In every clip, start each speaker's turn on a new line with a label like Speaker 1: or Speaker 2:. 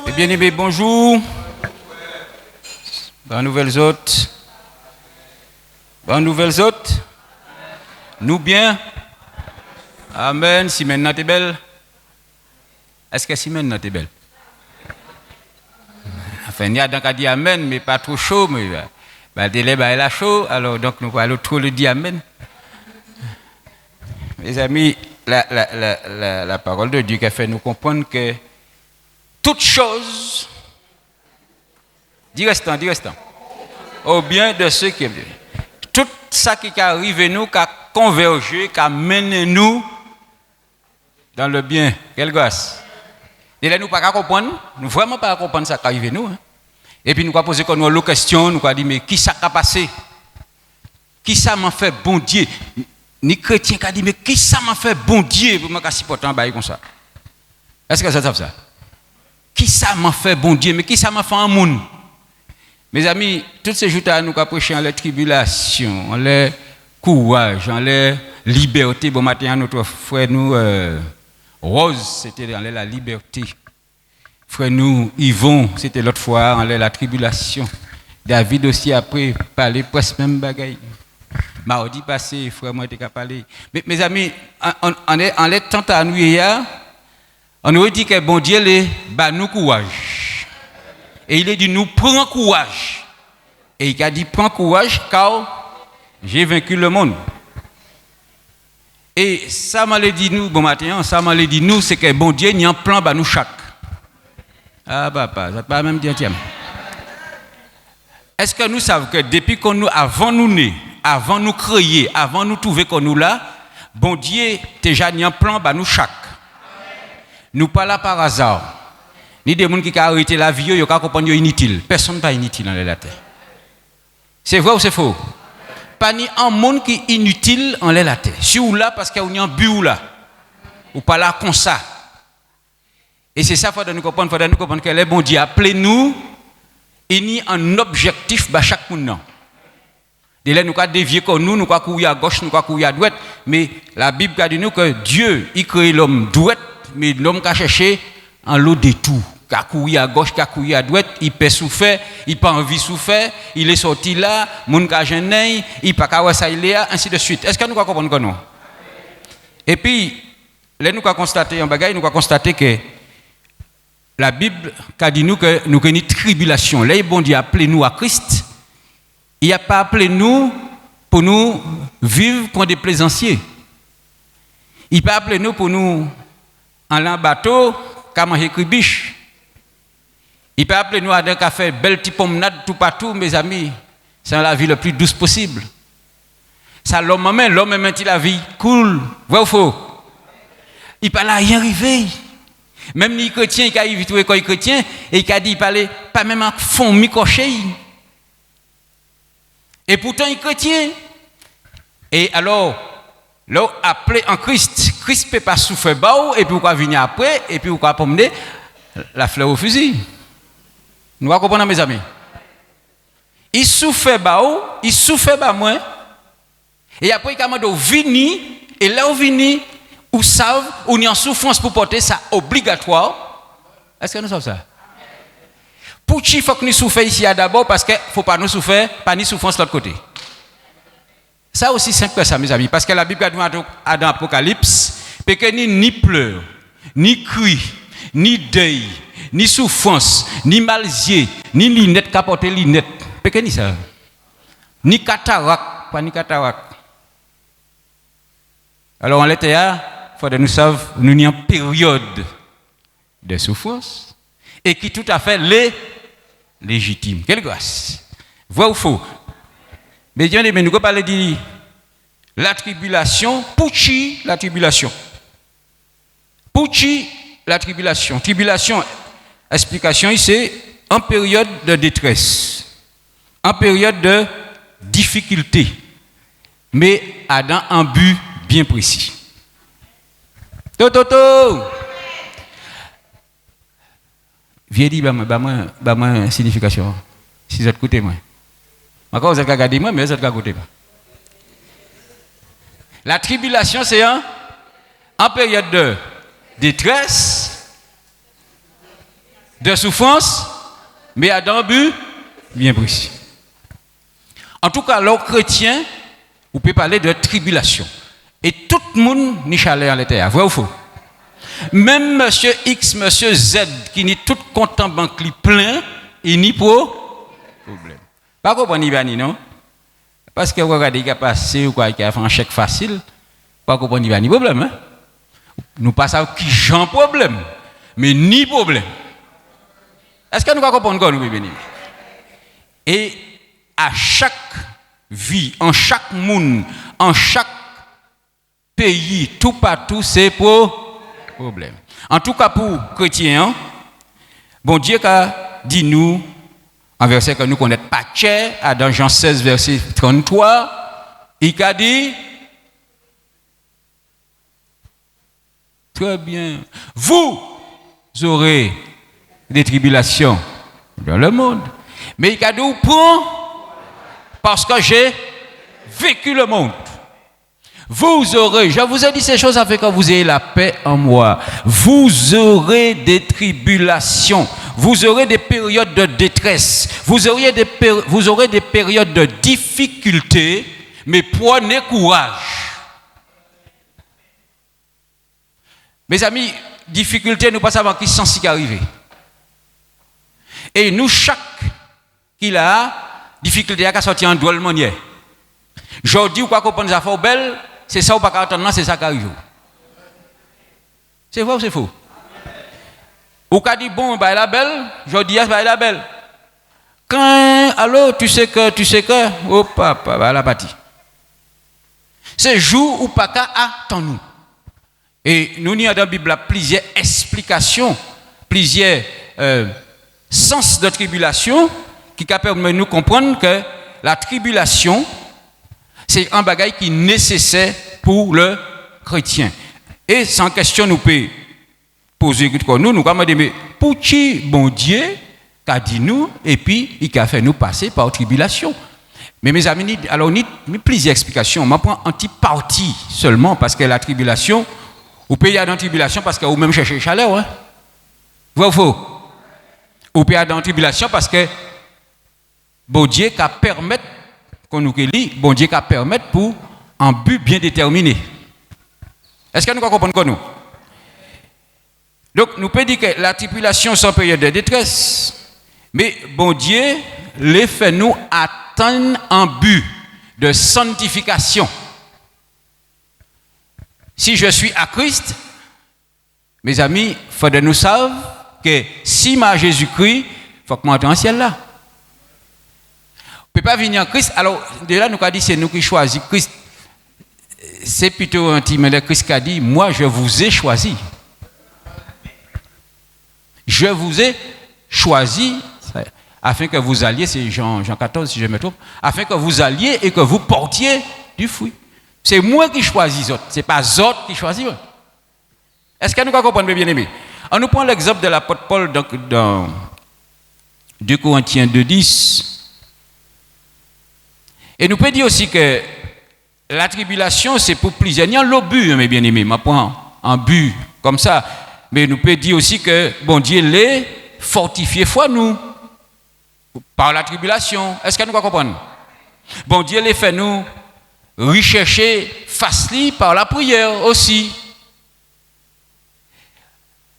Speaker 1: Eh bien aimé, bonjour. Bonnes nouvelles autres. Bonnes nouvelles autres. Nous bien. Amen. Si maintenant t'es belle. Est-ce que si maintenant t'es belle? Enfin, il y a donc à dire amen, mais pas trop chaud. Mais le délai elle a chaud. Alors donc nous allons trop le dire amen. Mes amis, la parole de Dieu qui a fait nous comprendre que toute chose, dis restant, au bien de ceux qui aiment Dieu. Tout ça qui arrive nous, qui a convergé, qui a mené nous dans le bien. Quelle grâce. Et là, nous ne pouvons pas comprendre, nous ne vraiment pas comprendre ça qui arrive nous. Hein. Et puis nous avons posé nos questions, nous avons dit, mais qui ça a passé? Qui ça m'a fait bon Dieu? Ni chrétien qui a dit, mais qui ça m'a fait bon Dieu pour me supporter un bail comme ça? Est-ce que ça savent ça? Qui ça m'a fait bon Dieu? Mais qui ça m'a fait un monde? Mes amis, tous ces jours-là, nous avons prêché en les tribulations, en les courage, en les liberté. Bon matin, notre frère nous, Rose, c'était dans la liberté. Frère nous, Yvon, c'était l'autre fois, en la tribulation. David aussi après parlé presque même bagaille. Mardi passé, frère moi était qu'à parler. Mais mes amis, en est tant à nous hier, on aurait dit que bon Dieu les bat nous courage. Et il a dit nous prends courage. Et il a dit prends courage car j'ai vaincu le monde. Et ça m'a dit nous bon matin, ça m'a dit nous c'est que bon Dieu n'y a un plan bah nous chaque. Ah papa, ça pas même dire tiens. Est-ce que nous savons que depuis qu'on nous avant nous né, avant nous créer, avant nous trouver qu'on nous là, bon Dieu déjà n'y a un plan bah nous chaque. Nous pas là par hasard. Ni des gens qui ont arrêté la vie, ils ont compris inutile. Personne n'est pas inutile dans la terre. C'est vrai ou c'est faux? Pas ni un monde qui est inutile en la terre. Si ou là parce qu'il y a un but là, ou pas là comme ça. Et c'est ça qu'il faut nous comprendre que le bon Dieu appelé nous, il y a un objectif à chaque monde. De là, nous avons dévié comme nous avons courir à gauche, nous avons courir à droite. Mais la Bible a dit nous que Dieu, il crée l'homme droite, mais l'homme qui a cherché en l'eau de tout. Qui a couru à gauche, qui a couru à droite, il peut souffrir, il peut envie souffrir, il est sorti là, mon qui a gêné, il peut pas ça il est là, ainsi de suite. Est-ce que nous comprenons que non? Et puis, là nous avons constaté un bagage, nous avons constaté que la Bible a dit nous que nous avons une tribulation. Là, bon Dieu a appelé nous à Christ. Il n'a pas appelé nous pour nous vivre comme des plaisanciers. Il n'a pas appelé nous pour nous aller en bateau, comme manger cribiche. Il peut appeler nous à un café, belle petite promenade tout partout, mes amis. C'est la vie la plus douce possible. Ça, l'homme même, il la vie cool. Vrai ou faux? Il ne peut rien arriver. Même les chrétiens, qui arrivent trouver quoi chrétien, et qui a dit, il parlait pas même à fond microchet. Et pourtant, il est chrétien. Et alors, là, appelé en Christ, Christ ne peut pas souffrir bas, et puis pourquoi venir après, et puis pourquoi promener la fleur au fusil. Nous comprenons, mes amis. Il souffre bas, il souffre bas moins. Et après, il a demandé venir, et là où venir, ou savent, ou n'y a en souffrance pour porter ça obligatoire. Est-ce que nous savons ça? Pour qui il faut que nous souffrions ici d'abord, parce qu'il ne faut pas nous souffrir, pas ni souffrance de l'autre côté. Ça aussi simple que ça, mes amis, parce que la Bible a dit dans l'Apocalypse, que ni pleurs, ni cris, ni deuil, ni souffrance, ni malzier, ni linette, capoter linette. Que ni ça? Ni cataracte, pas ni cataracte. Alors en l'été, il faut que nous sachions, nous n'y a une période de souffrance et qui tout à fait légitime. Quelle grâce! Vrai ou faux? Mais Dieu, nous allons parler de la tribulation. Pour qui la tribulation? Pour qui la tribulation? Tribulation, explication, c'est en période de détresse, en période de difficulté, mais dans un but bien précis. Toto! Viens dire, bah moi, signification. Si vous êtes écouté, moi. Encore, vous êtes regardé moi, mais vous êtes écouté. La tribulation, c'est en période de détresse, de souffrance, mais à d'un but bien précis. En tout cas, l'homme chrétien, vous pouvez parler de tribulation. Et tout le monde n'y chaleur en l'été. Vrai ou faux? Même monsieur X, monsieur Z, qui n'est tout content, banque plein, il n'y a pas problème. Pas comprendre, Ibani, non? Parce que vous regardez, il a passé ou quoi, il a fait un chèque facile. Pas comprendre, Ibani, problème, hein? Nous passons qui j'en problème, mais ni problème. Est-ce que nous comprenons quoi, nous, Ibani? Et à chaque vie, en chaque monde, en chaque pays, tout partout, c'est pour problème. En tout cas, pour chrétiens, bon Dieu a dit nous, en verset que nous connaissons pas cher, dans Jean 16, verset 33, il a dit, très bien, vous aurez des tribulations dans le monde. Mais il a dit, parce que j'ai vécu le monde. Vous aurez, je vous ai dit ces choses afin que vous ayez la paix en moi. Vous aurez des tribulations. Vous aurez des périodes de détresse. Vous aurez des périodes de difficulté. Mais prenez courage. Mes amis, difficulté, nous ne savons pas qui sont si arrivé. Et nous, chaque qui a difficulté à sortir en drôle manière. Je dis quoi qu'on pense des affaires belles, c'est ça ou pas attendre, c'est ça qui arrive. C'est vrai ou c'est faux? Ou qu'a dit bon, bah la belle, je dis bah la belle. Quand alors tu sais que, oh papa, bah la partie. C'est jour ou pas qu'à attendre. Et nous n'y a dans la Bible plusieurs explications, plusieurs sens de tribulation qui permettent de nous comprendre que la tribulation, c'est un bagage qui est nécessaire pour le chrétien. Et sans question, nous pouvons poser nous allons dire, mais pour qui bon Dieu qu'a dit nous, et puis il a fait nous passer par tribulation. Mais mes amis, alors il y a plusieurs explications. Je prends un petit parti seulement, parce que la tribulation, vous pouvez y aller dans la tribulation parce que vous même cherchez chaleur. Hein? Vrai ou faux? Vous pouvez y aller dans la tribulation parce que bon Dieu qu'a permettre qu'on nous lit, bon Dieu qu'a permettre pour un but bien déterminé. Est-ce que nous comprenons quoi nous? Donc nous pouvons dire que la tribulation c'est une période de détresse, mais bon Dieu les fait nous atteindre un but de sanctification. Si je suis à Christ, mes amis, il faut que nous sachions que si ma Jésus-Christ, il faut que moi entre en ciel là. On ne peut pas venir en Christ. Alors, de là, nous avons dit, c'est nous qui choisissons Christ. C'est plutôt un petit mais le Christ qui a dit, moi, je vous ai choisi. Je vous ai choisi afin que vous alliez, c'est Jean 14, si je me trompe, afin que vous alliez et que vous portiez du fruit. C'est moi qui choisis autres, ce n'est pas autres qui choisissent. Est-ce que nous comprenons bien aimé? On nous prend l'exemple de l'apôtre Paul dans 2 Corinthiens 2:10. Et nous pouvons dire aussi que la tribulation, c'est pour plusieurs. Il y a un but, mes bien-aimés. Je prends un but comme ça. Mais nous pouvons dire aussi que bon Dieu les fortifié foi nous par la tribulation. Est-ce que nous comprenons? Bon Dieu les fait nous rechercher facile par la prière aussi.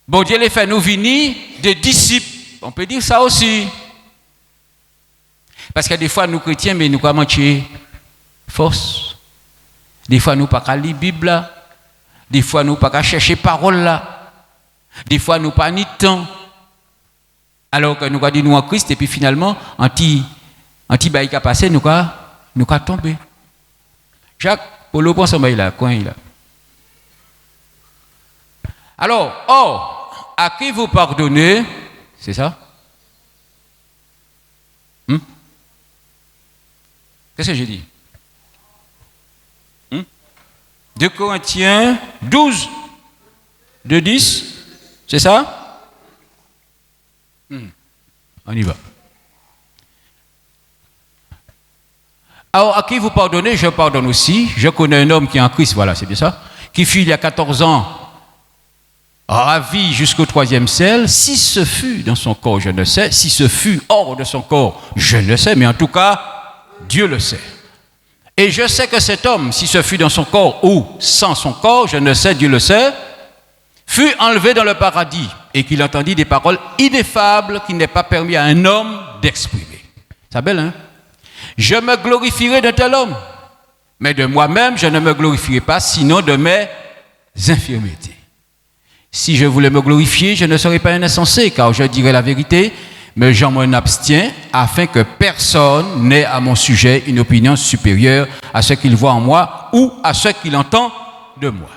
Speaker 1: Bon Dieu les fait nous venir des disciples. On peut dire ça aussi. Parce que des fois, nous chrétiens, mais nous avons manqué force. Des fois, nous ne pouvons pas lire la Bible. Des fois, nous ne pouvons pas chercher parole là. Des fois, nous pas ni temps. Alors que nous avons dit nous en Christ, et puis finalement, anti bail qui a passé, nous avons tombé. Jacques, pour le point, son bail là, coin là. Alors, à qui vous pardonnez, c'est ça? Qu'est-ce que j'ai dit? 2 Corinthiens 12, 2:10, c'est ça? On y va. Alors, à qui vous pardonnez, je pardonne aussi. Je connais un homme qui est en Christ, voilà, c'est bien ça, qui fut il y a 14 ans ravi jusqu'au 3e ciel. Si ce fut dans son corps, je ne sais. Si ce fut hors de son corps, je ne sais. Mais en tout cas, Dieu le sait. Et je sais que cet homme, si ce fut dans son corps ou sans son corps, je ne sais, Dieu le sait, fut enlevé dans le paradis et qu'il entendit des paroles ineffables qu'il n'est pas permis à un homme d'exprimer. C'est belle, hein? Je me glorifierai de tel homme, mais de moi-même, je ne me glorifierai pas, sinon de mes infirmités. Si je voulais me glorifier, je ne serais pas un insensé, car je dirais la vérité, mais j'en m'en abstiens, afin que personne n'ait à mon sujet une opinion supérieure à ce qu'il voit en moi ou à ce qu'il entend de moi.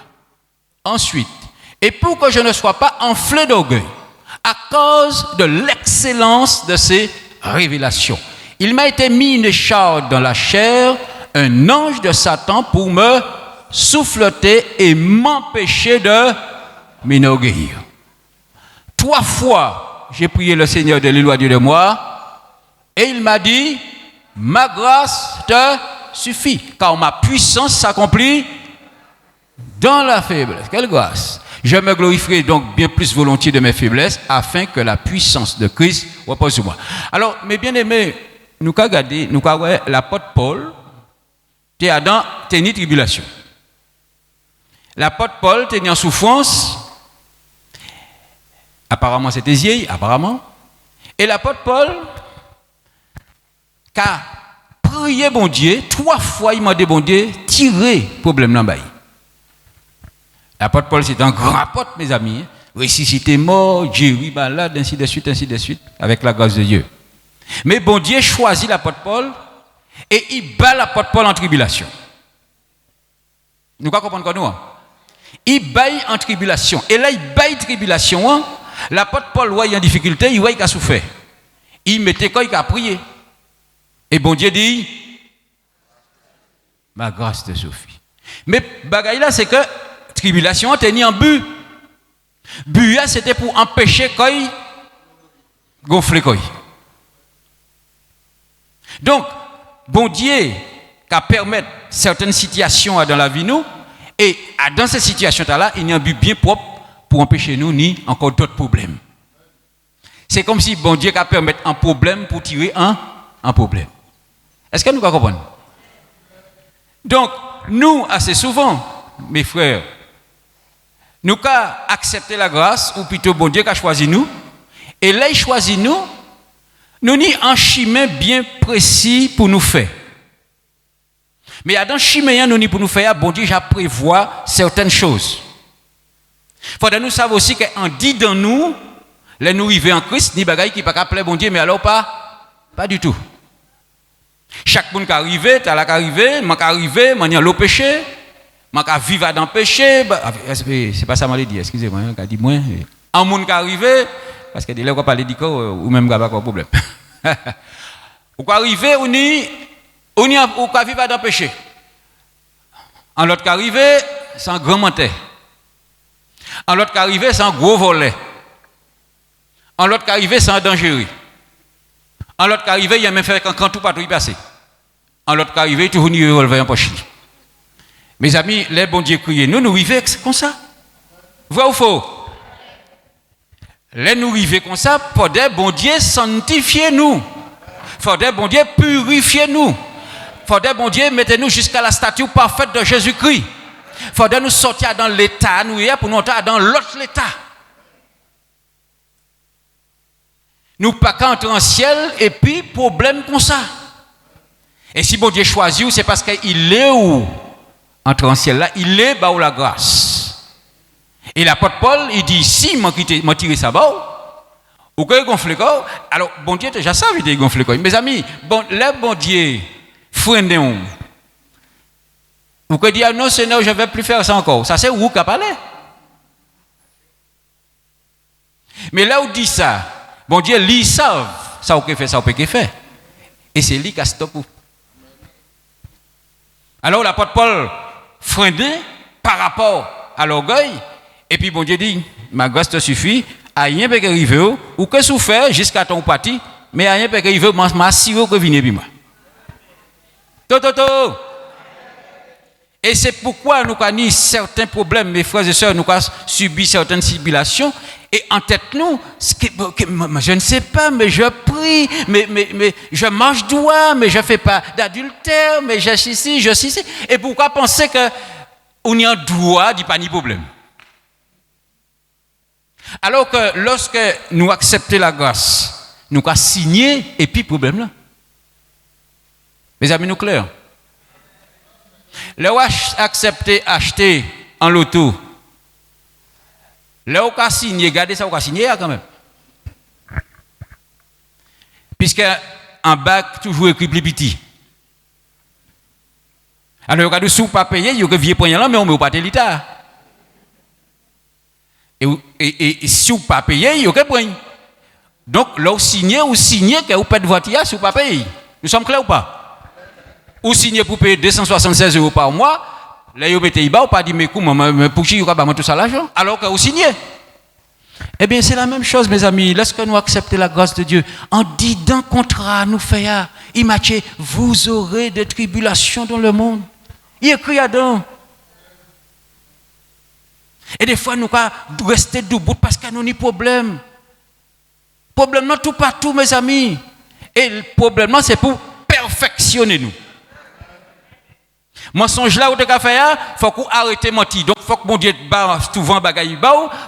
Speaker 1: Ensuite, et pour que je ne sois pas enflé d'orgueil, à cause de l'excellence de ces révélations, il m'a été mis une écharpe dans la chair, un ange de Satan pour me souffleter et m'empêcher de m'enorgueillir. 3 fois, j'ai prié le Seigneur de l'éloigner de moi et il m'a dit, ma grâce te suffit, car ma puissance s'accomplit dans la faiblesse. Quelle grâce! Je me glorifierai donc bien plus volontiers de mes faiblesses afin que la puissance de Christ repose sur moi. Alors, mes bien-aimés, nous avons regardé, nous avons regardé l'apôtre Paul, qui est dans une tribulation. L'apôtre Paul était en souffrance. Apparemment, c'était vieille, apparemment. Et l'apôtre Paul, qui a prié bon Dieu, 3 fois il m'a demandé bon Dieu, tirer le problème là-bas. L'apôtre Paul, c'est un grand apôtre, mes amis. Ressuscité mort, guéri, malade, ainsi de suite, avec la grâce de Dieu. Mais bon Dieu choisit l'apôtre Paul et il bat l'apôtre Paul en tribulation. Nous comprenons quoi nous? Il bat en tribulation. Et là, il bat en tribulation. L'apôtre Paul voit en difficulté, il voit qu'il a souffert. Il mettait quoi, il a prié. Et bon Dieu dit, ma grâce te suffit. Mais bagaille là, c'est que tribulation tenait en but. But c'était pour empêcher qu'il gonfle quoi. Donc, bon Dieu qui permet certaines situations dans la vie nous, et dans ces situations-là, il y a un but bien propre pour empêcher nous ni encore d'autres problèmes. C'est comme si bon Dieu qui permet un problème pour tirer un problème. Est-ce que nous comprenons? Donc, nous, assez souvent, mes frères, nous avons accepté la grâce, ou plutôt bon Dieu qui a choisi nous, et là, il choisit nous, nous avons un chemin bien précis pour nous faire. Mais dans le chemin nous pour nous faire, bon Dieu, j'ai prévoit certaines choses. Il faut nous savoir aussi qu'en dit dans nous, les nous arrivés en Christ, ni bagaille qui pas appeler bon Dieu, mais alors pas du tout. Chaque monde qui arrive, tu as là qui arrive, moi qui arrive, moi l'eau péché, moi qui vivre dans le péché, c'est pas ça m'a dit, excusez-moi, qui dit moi, un monde qui arrive, parce que dès là on parler d'iko ou même pas de problème. Ou qui arrive, on qui vivre dans le péché. En l'autre qui arrive, c'est un grand menteur. En l'autre qui arrive, c'est un gros volet. En l'autre qui arrive, c'est un dangereux. En l'autre qui arrive, il y a même fait quand tout pas tout y passer. En l'autre qui arrive, il tourne le revolver en poche. Mes amis, les bons dieux crient, nous arrivons comme ça. Vrai ou faux? Les nous arrivons comme ça, pour des bons dieux sanctifier nous. Pour des bons dieux purifier nous. Faudrait, bon Dieu, mettez-nous jusqu'à la statue parfaite de Jésus-Christ. Faudrait nous sortir dans l'état, nous pour nous entrer dans l'autre état. Nous pas qu'à entrer en ciel et puis problème comme ça. Et si bon Dieu choisit, c'est parce qu'il est où entrer en ciel là, il est bas où la grâce. Et l'apôtre Paul, il dit si m'a tiré ça bas, ou que gonfle quoi, alors bon Dieu déjà ça veut dire gonfle quoi. Mes amis, bon les bon Dieu freinez-vous. Vous pouvez dire non Seigneur, je ne vais plus faire ça encore. Ça c'est vous qui parlez. Mais là où dit ça, bon Dieu, lui savent ça ou que fait, ça ou que fait. Et c'est lui qui a stoppé. Alors l'apôtre Paul freiné par rapport à l'orgueil, et puis bon Dieu dit, ma grâce te suffit, à rien peut arriver, ou que souffrir jusqu'à ton parti, mais à rien peut arriver, m'assurer que venez puis moi. Toto. Et c'est pourquoi nous avons certains problèmes, mes frères et sœurs, nous avons subi certaines tribulations. Et en tête, nous, je ne sais pas, mais je prie, mais je mange droit, mais je ne fais pas d'adultère, mais je suis ici, je suis ici. Et pourquoi penser qu'on y a droit, il n'y a pas de problème? Alors que lorsque nous acceptons la grâce, nous avons signé, et puis problème là. Mes amis, nous clairs. Là où accepter acheter en loto, là où on signé, regardez ça, on a signé quand même. Puisque en bac, toujours écrit plus petit. Alors, quand vous ne pas payé, il y a que vieux poignard là, mais on ne met pas de l'État. Et si vous ne pas payé, il y a que point. Donc, là où signez que vous payez de voiture si vous ne pas payé. Nous sommes clairs ou pas? Ou signer pour payer 276 € par mois, là, vous mettez bas, ou pas dit, mais comment, pour qui vous avez tout ça l'argent? Alors que vous signez. Eh bien, c'est la même chose, mes amis. Lorsque nous acceptons la grâce de Dieu, en disant contrat, nous faisons, il m'a dit, vous aurez des tribulations dans le monde. Il écrit dedans. Et des fois, nous devons rester debout parce que nous avons des problèmes. Problème, non, tout partout, mes amis. Et le problème, c'est pour perfectionner nous. Mensonge là où tu as fait, il faut qu'on arrête de mentir. Donc, il faut que mon Dieu souvent bagaille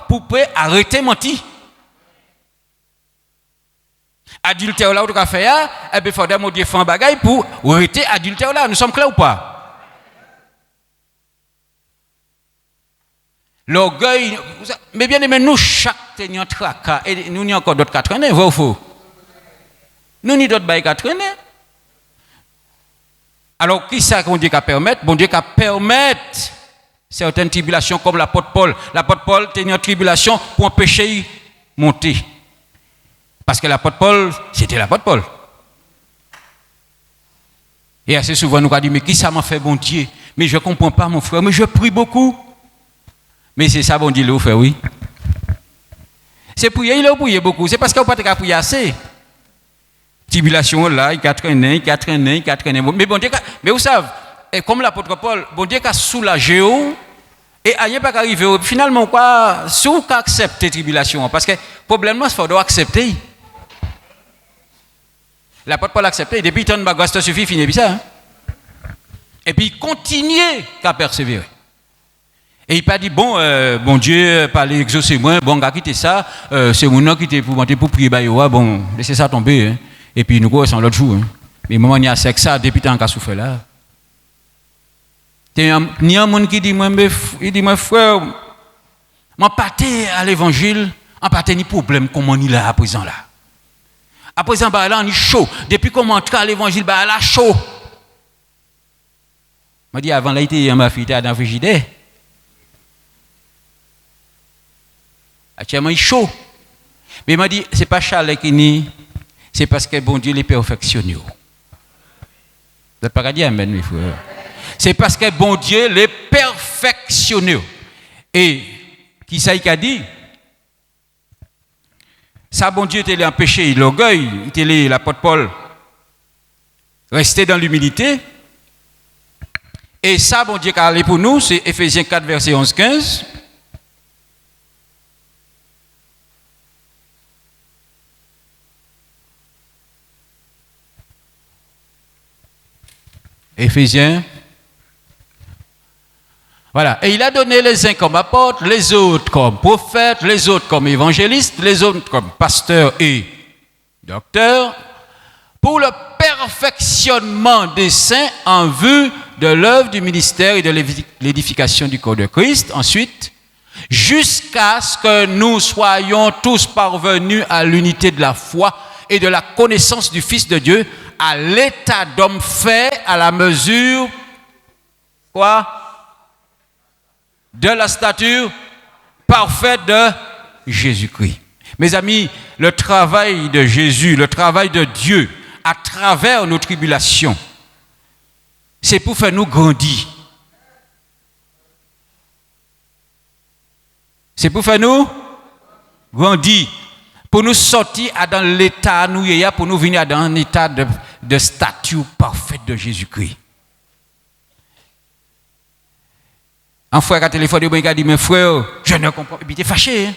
Speaker 1: pour arrêter de mentir. Adultère là où tu as fait, il faut que mon Dieu fasse un bagaille pour arrêter adultère là. Nous sommes clairs ou pas? L'orgueil, mais bien aimé, nous, chaque tenant tracas, et nous, il y a encore d'autres qui traînent, vrai ou faux? Nous, il y a d'autres qui traînent. Alors, qui ça qu'on dit qu'à permettre? Bon Dieu qu'à permettre certaines tribulations comme l'apôtre Paul. L'apôtre Paul tenait une tribulation pour empêcher de monter. Parce que l'apôtre Paul, c'était l'apôtre Paul. Et assez souvent, nous avons dit, mais qui ça m'a fait, bon Dieu? Mais je ne comprends pas, mon frère, mais je prie beaucoup. Mais c'est ça, bon Dieu, le frère, oui. C'est prier, il a prié beaucoup. C'est parce qu'il n'a pas prié assez. Tribulation là, il a traîné. Mais bon Dieu, mais vous savez, comme l'apôtre Paul, bon Dieu a soulagé et rien pas arrivé. Finalement, quoi, si vous acceptez tribulation, parce que le problème, c'est qu'il faut accepter. L'apôtre Paul a accepté, depuis il ma grâce te suffit, fini ça. Hein? Et puis il continue à persévérer. Et il pas dit, bon Dieu, parlez, exaucez-moi, bon, gars, quittez ça, c'est mon nom qui était pour prier, bon, laissez ça tomber. Hein? Et puis nous commençons l'autre jour. Hein. Mais moment il y a ça depuis tant qu'à souffrir là. Il y a un monde qui dit moi frère, moi pas à l'évangile, on pas ni problème comme on est là à présent là. À présent là on est chaud. Depuis qu'on entre à l'évangile là chaud. M'a dit avant là il était ma fille dans le frigidaire. Actuellement il est chaud. Mais il m'a dit c'est pas chalet qui ni c'est parce que bon Dieu les perfectionne. Vous n'êtes pas dire amen, mes frères. C'est parce que bon Dieu les perfectionne. Et qui ça il a dit? Ça, bon Dieu, t'a empêché l'orgueil, l'apôtre Paul, rester dans l'humilité. Et ça, bon Dieu, qui a pour nous, c'est Ephésiens 4, verset 11-15. Éphésiens. Voilà. Et il a donné les uns comme apôtres, les autres comme prophètes, les autres comme évangélistes, les autres comme pasteurs et docteurs, pour le perfectionnement des saints en vue de l'œuvre du ministère et de l'édification du corps de Christ. Ensuite, jusqu'à ce que nous soyons tous parvenus à l'unité de la foi et de la connaissance du Fils de Dieu, à l'état d'homme fait à la mesure de la stature parfaite de Jésus-Christ. Mes amis, le travail de Jésus, le travail de Dieu à travers nos tribulations, c'est pour faire nous grandir. C'est pour faire nous grandir. Pour nous sortir dans l'état nous pour nous venir dans un état de stature parfaite de Jésus-Christ. Un frère qui a téléphoné, il a dit, mais frère, je ne comprends pas. Et puis, tu es fâché. Hein?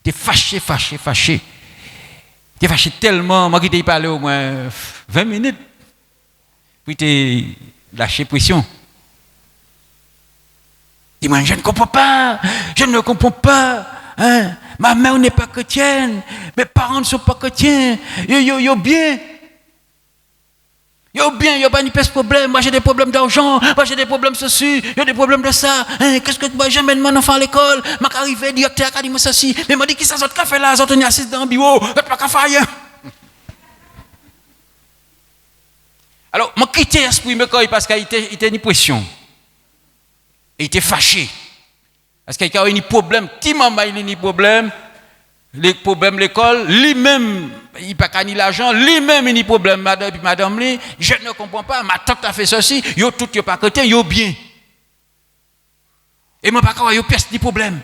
Speaker 1: Tu es fâché. Tu es fâché tellement. Moi, qui t'ai parlé au moins 20 minutes. Puis, tu es lâché pression. Dis-moi, je ne comprends pas. Hein? Ma mère n'est pas chrétienne. Mes parents ne sont pas chrétiens. Yo bien. Yo bien, yo pas ni de problème. Moi j'ai des problèmes d'argent, moi j'ai des problèmes ceci, j'ai des problèmes de ça. Hein, qu'est-ce que moi j'emmène mon enfant à l'école, m'a arrivé directeur a dit moi ceci, mais m'a dit qui ça autres café là, autres assis dans le bureau, pas qu'à faire rien. Alors, moi quitté l'esprit mais quand parce qu'il était une pression. Il était fâché. Parce qu'il y a un problème, petit maman il a un problème. Les problèmes l'école, lui-même, il n'a pas ni l'argent, lui-même, il a un problème, madame, je ne comprends pas, ma tante a fait ceci, yo tout, yo pas côté, yo bien. Et moi, pas quand yo pièce ni problème.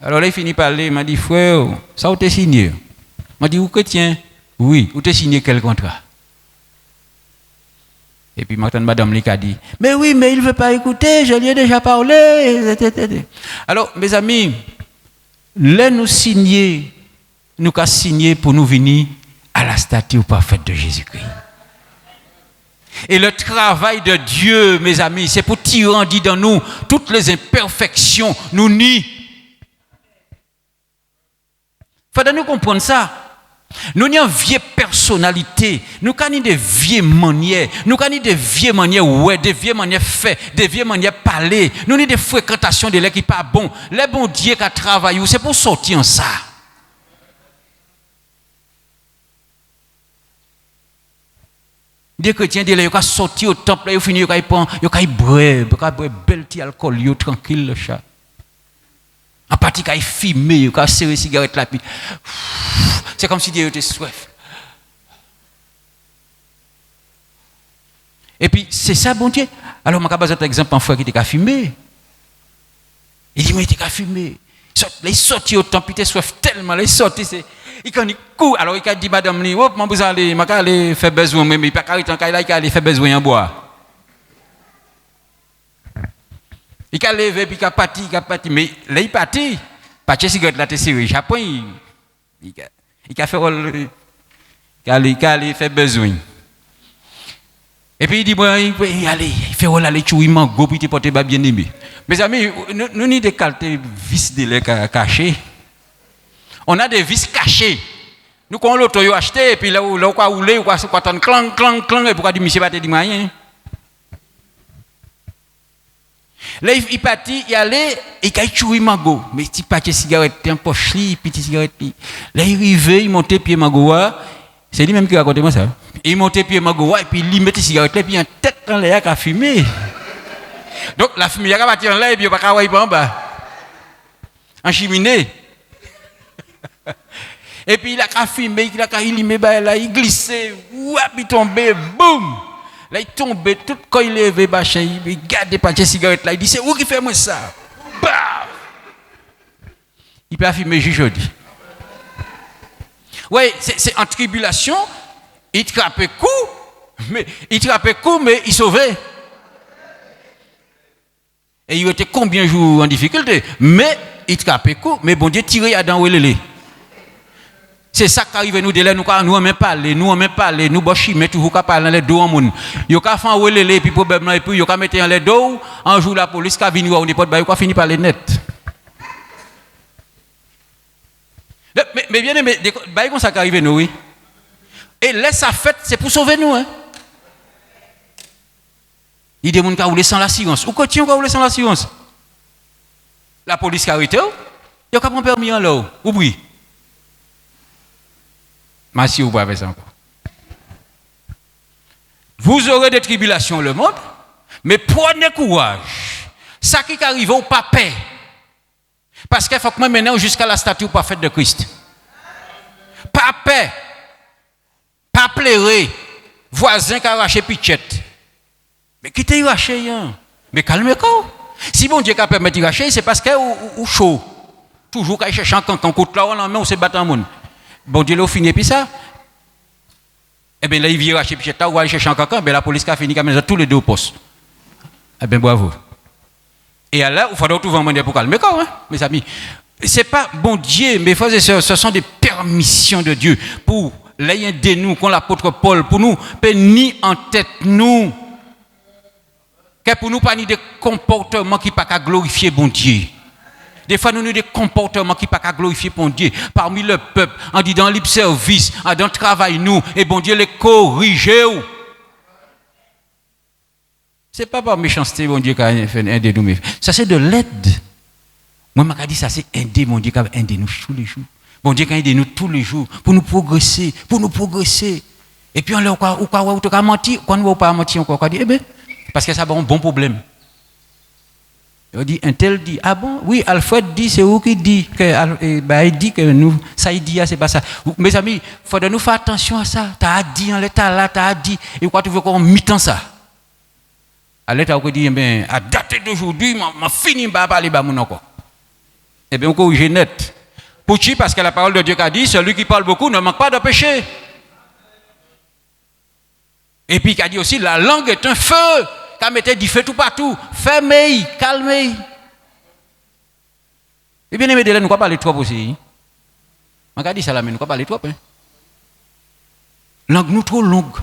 Speaker 1: Alors là, il finit par parler, il m'a dit, frère, ça, où t'es signé? Il m'a dit, où chrétien? Oui, où t'es signé quel contrat? Et puis, madame a dit, mais oui, mais il ne veut pas écouter, je lui ai déjà parlé. Alors, mes amis, là, nous avons signé pour nous venir à la statue parfaite de Jésus-Christ. Et le travail de Dieu, mes amis, c'est pour tirer dans nous toutes les imperfections, nous nier. Il faut nous comprendre ça. Nous avons une vieille personnalité, nous avons des vieilles manières, ouais, des vieilles manières faire, des vieilles manières parler, nous avons des fréquentations de l'air qui pas bon. Les bons dieux qui travaillent, c'est pour sortir en ça. Des chrétiens, ils ont sorti au temple, ils ont fini, ils ont boire, bel petit alcool, tranquille le chat. En partie, ils ont fumé, ils ont serré cigarette là, puis c'est comme si Dieu était soif. Et puis, c'est ça, bon Dieu. Alors, je vais vous donner un exemple, un frère qui était fumé. Il dit, mais il était fumé. Il sortit au temple, il était soif tellement, il sortit, il a coup. Alors, il a dit, madame, vous allez faire besoin, mais il n'a pas il a faire besoin en boire. Il a levé, puis il a parti, mais là, il est parti. Pas de cigarette, là, c'est Japon, il a fait besoin. Et puis il dit, bon, il fait aller tuer mango, puis il porte bien aimé. Mes amis, nous avons des qualités vis de lait cachés. On a des vis cachés. Nous, quand l'autre a acheté, et puis là, on a roulé, on a attendre clang, et pourquoi dit, monsieur, pas te dire rien. Là, il partit, il allait, et il a tué mango. Mais il paquet cigarette, un poche, petit cigarette. Là, il arrivait, il montait pied mango. C'est lui-même qui racontait moi ça. Il montait pied mango, et puis il mettait cigarette, et puis il a tête dans l'air à fumer. Donc, la fumée, il a parti en l'air, et puis il n'y a pas en bas. En cheminée. Et puis il a fumé, il glissait, il tombait, boum! Là, il tombait, tout quand il est levé, il garde des paquets de cigarettes là, il dit, c'est où qui fait moi ça? Bah! Il peut fumer aujourd'hui. Oui, c'est en tribulation, il trappe coup, mais il sauvait. Et il était combien de jours en difficulté? Mais il trappe coup, mais bon Dieu tiré à dans Welele. C'est ça qui arrive nous de là, nous même parler, nous bochi mais toujours qu'à parler dans les dos en monde. Yo ka fan Welele puis problème là et puis yo ka mettre dans les dos, un jour la police ka venir ou n'importe ba yo ka fini par les net. Mais bien aimé, bah comme ça qui arrive nous oui. Et laisse ça fait, c'est pour sauver nous hein. Il y a des gens qui roulent sans l'assurance. Ou continue à rouler sans l'assurance. La police qui arrête, il y a qu'à prendre permis en là. Oublie. Merci, vous pouvez ça encore. Vous aurez des tribulations le monde, mais prenez courage. Ça qui arrive au pas paix. Parce qu'il faut que maintenant jusqu'à la statue parfaite de Christ. Pas paix. Pas pleurer. Voisin qui a arraché pichette. Mais qui t'a arraché? Mais calmez-vous. Si bon Dieu a permis de racher, c'est parce qu'il est chaud. Toujours qu'il cherche un cancan, coup de là, on en met, on se bat en monde. Bon Dieu l'a fini, puis ça. Eh bien là, il vient racher, puis là, on va aller chercher un cancan, mais la police a fini, comme tous les deux postes. Eh bien, bravo. Et là, il faudra trouver un moyen pour calmer quoi, hein, mes amis. C'est pas bon Dieu, mes frères et sœurs, ce sont des permissions de Dieu pour l'aider nous, comme l'apôtre Paul, pour nous, ni en tête nous, que pour nous pas ni des comportements qui pas qu'à glorifier bon Dieu. Des fois, nous avons des comportements qui pas qu'à glorifier bon Dieu. Parmi le peuple, on dit dans le service, dans le travail, nous, et bon Dieu les corrige. Ce n'est pas par méchanceté, bon Dieu, qui a fait aider nous. Ça, c'est de l'aide. Moi, je dis ça, c'est aider, mon Dieu, qui a aidé nous tous les jours. Bon Dieu, qui a aidé nous tous les jours pour nous progresser, Et puis, on a menti, quand on n'a pas menti, on a dit, eh bien, parce que ça a un bon problème. On dit, un tel dit, ah bon, oui, Alfred dit, c'est où qui dit il dit que nous, ça il dit, c'est pas ça. Mes amis, il faut nous faire attention à ça. Tu as dit, en l'état là, tu as dit, et quoi tu veux qu'on mi-temps ça? À l'état où on dit, eh bien, à date d'aujourd'hui, je fini par parler de mon encore. Eh bien, on corrige net. Pourquoi? Parce que la parole de Dieu a dit, celui qui parle beaucoup ne manque pas de péché. Et puis, il a dit aussi, la langue est un feu. Quand mettez du feu tout partout, fermez, calmez. Et bien aimé de là, nous ne pouvons pas parler trop aussi. On a dit ça là, mais nous ne pouvons pas parler trop. Hein. Langue nous trop longue.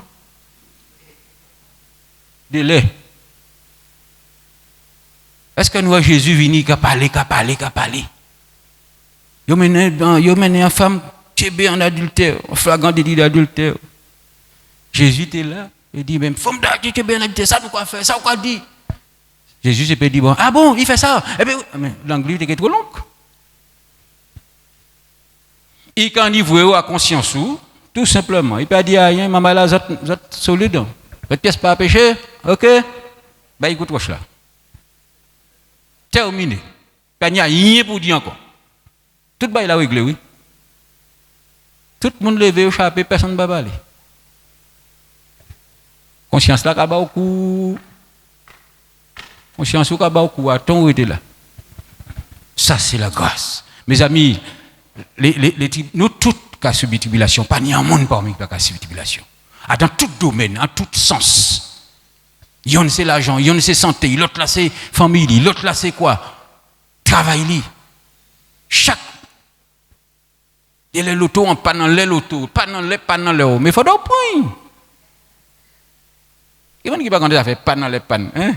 Speaker 1: Délai. Est-ce que nous avons Jésus venu qu'à parler? Yo mené une femme tchébé en adultère, en flagrant délit d'adultère. Jésus était là. Il dit, même, femme d'adultère, tchébé en adultère, ça nous quoi faire, ça nous quoi dire? Jésus s'est dit, bon, ah bon, il fait ça. Eh bien, l'anglais était trop long. Il quand il voit à conscience ou, tout simplement. Il peut dire à rien, maman là, vous êtes solide. Votre pièce pas à pécher, ok? Ben, écoute, watch là. Terminé. Il n'y a rien pour dire encore. Tout le monde est réglé, oui. Tout le monde levé au chapeau, personne ne va parler. Conscience là, il beaucoup. Conscience là, beaucoup. Attends, où était là? Ça, c'est la grâce. Mes amis, nous tous qui subissons la tribulation, pas ni un monde parmi nous qui a subi la tribulation. Dans tout domaine, en tout sens. Yon c'est l'argent, yon c'est santé, l'autre là c'est famille, l'autre là c'est quoi? Travail. Chaque. Et les lotos, on pas dans les lotos, pas dans les haut. Mais il faut d'au point. Qui va quand ça fait pas dans les pannes, hein?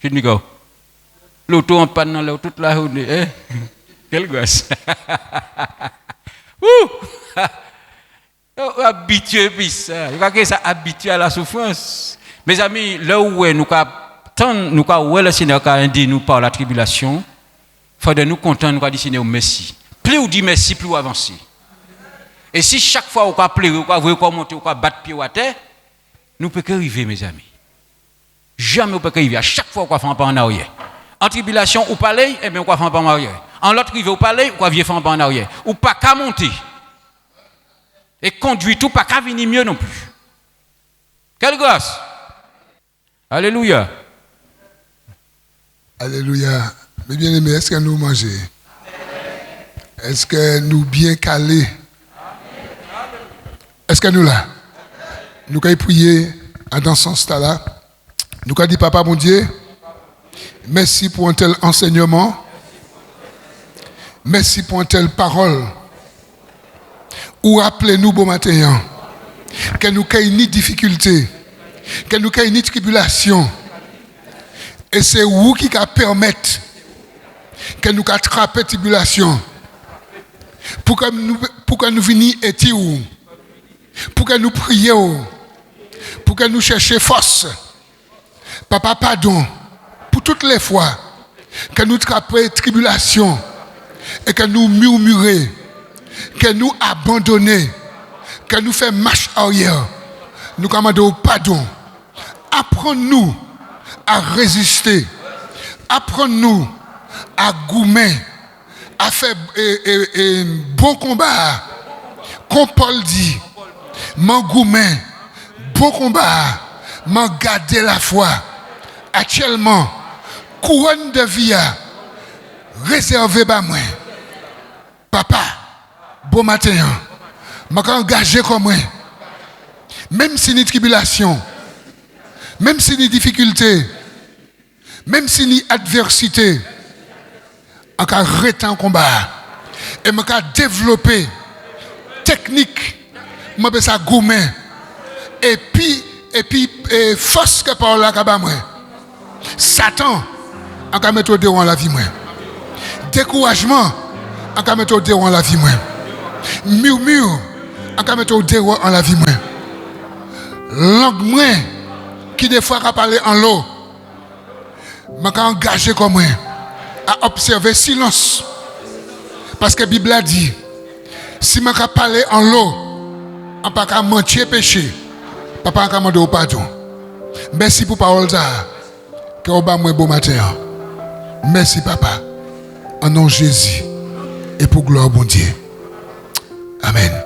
Speaker 1: Je dis quoi? Loto, on pas dans les toute la journée, hein? Quelle gosse. Habitué puis ça. Il va que ça habitué à la souffrance. Mes amis, là où nous avons le Seigneur qui a aidé nous par la tribulation, il faut de nous contenter, nous dire Seigneur merci. Plus on dit merci, plus on avance. Et si chaque fois on a pleuré, on a monter, on a battre pied à terre, nous ne pouvons pas arriver, mes amis. Jamais on ne peut pas arriver. À chaque fois on a fait un pas en arrière. En tribulation, on parle, eh bien on a fait un pas en arrière. En l'autre rive, on parle, on a fait un pas en arrière. Ou pas qu'à monter. Et conduire tout, pas qu'à venir mieux non plus. Quelle grâce! Alléluia.
Speaker 2: Alléluia. Mais bien aimé, est-ce que nous mangeons? Est-ce que nous bien calés? Est-ce que nous là? Nous allons prier dans ce sens-là. Nous allons dire, Papa, mon Dieu, merci pour un tel enseignement. Merci pour une telle parole. Ou rappelez-nous, bon matin, que nous n'avons ni difficulté, que nous n'avons ni tribulation. Et c'est vous qui permettent que nous attrapions la tribulation. Pour que nous venions et où? Pour que nous prions, pour que nous cherchions force. Papa, pardon, pour toutes les fois que nous attrapons la tribulation et que nous murmurons, que nous abandonnons, que nous faisons marche arrière, nous commandons pardon. Apprends-nous à résister. Apprends-nous à goumer, à faire bon combat. Comme Paul dit, m'en goumer, bon combat, m'en garder la foi. Actuellement, couronne de vie réservée par moi. Papa, bon matin, je suis engagé comme moi. Même si les tribulations, même si les difficultés, Même si ni adversité, on a arrêté un combat. Et on a développé technique, moi ben ça gourmet. Et puis force que par là kaba moi. Satan on a mettre au devant la vie moi. Découragement on a mettre au devant la vie moi. Murmure on a mettre au devant la vie moi. Langue moi qui des fois a parlé en l'eau. M'a engagé comme moi à observer silence. Parce que la Bible a dit, si je parle en l'eau, on ne peut pas mentir péché. Papa a demandé au pardon. Merci pour parole ça. Que vous avez un bon matin. Merci papa. En nom de Jésus. Et pour gloire bon Dieu. Amen.